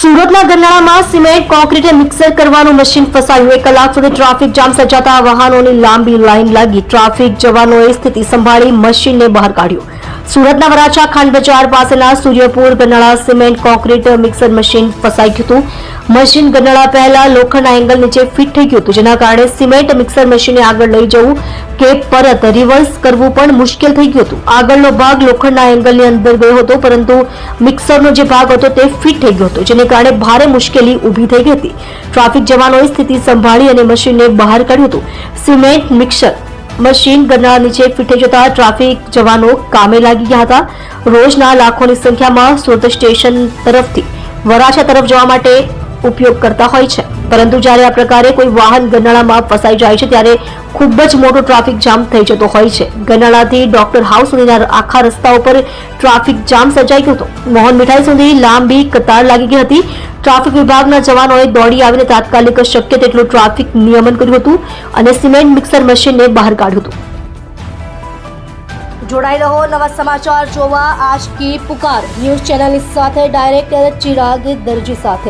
સુરતના ગરનાળામાં cement concrete mixer કરવાનું machine ફસાયું। 1 કલાક સુધી ટ્રાફિક જામ સર્જાતા વાહનોની લાંબી લાઈન લાગી। ટ્રાફિક જવાનોએ સ્થિતિ સંભાળી મશીનને બહાર કાઢ્યું। સુરતના વરાછા ખાંડ બજાર પાસેના Suryapur ગરનાળા cement concrete mixer machine ફસાઈ ગયું હતું। મશીન ગરનાળા પહેલા લોખંડના એંગલ નીચે ફિટ થઈ ગયું હતું, જેના કારણે સિમેન્ટ મિક્સર મશીનને આગળ લઈ જવું કે પરત રિવર્સ કરવું પણ મુશ્કેલ થઈ ગયું હતું। આગળનો ભાગ લોખંડના એંગલની અંદર ગયો હતો, પરંતુ મિક્સરનો જે ભાગ હતો તે ફિટ થઈ ગયો હતો, જેને કારણે ભારે મુશ્કેલી ઊભી થઈ ગઈ હતી। ટ્રાફિક જવાનોએ સ્થિતિ સંભાળી અને મશીનને બહાર કાઢ્યું હતું। સિમેન્ટ મિક્સર મશીન ગરનાળા નીચે ફિટ થઈ જતા ટ્રાફિક જવાનો કામે લાગી ગયા હતા। રોજના લાખોની સંખ્યામાં સુરત સ્ટેશન તરફથી વરાછા તરફ જવા માટે ઉપયોગ કરતા હોય છે, પરંતુ જ્યારે આ પ્રકારે કોઈ વાહન ગરનાળામાં ફસાઈ જાય છે ત્યારે ખૂબ જ મોટો ટ્રાફિક જામ થઈ જતો હોય છે। ગરનાળાથી ડોક્ટર હાઉસ સુધીના આખા રસ્તા ઉપર ટ્રાફિક જામ સર્જાઈ ગયો હતો। મોહન મીઠાઈ સુધી લાંબી કતાર લાગી ગઈ હતી। ટ્રાફિક વિભાગના જવાનોએ દોડી આવીને તાત્કાલિક શક્ય તેટલું ટ્રાફિક નિયમન કર્યું હતું અને સિમેન્ટ મિક્સર મશીનને બહાર કાઢ્યું હતું। જોડાઈ રહો નવા સમાચાર જોવા આજ કી પુકાર ન્યૂઝ ચેનલની સાથે ડાયરેક્ટર ચિરાગ દરજી સાથે।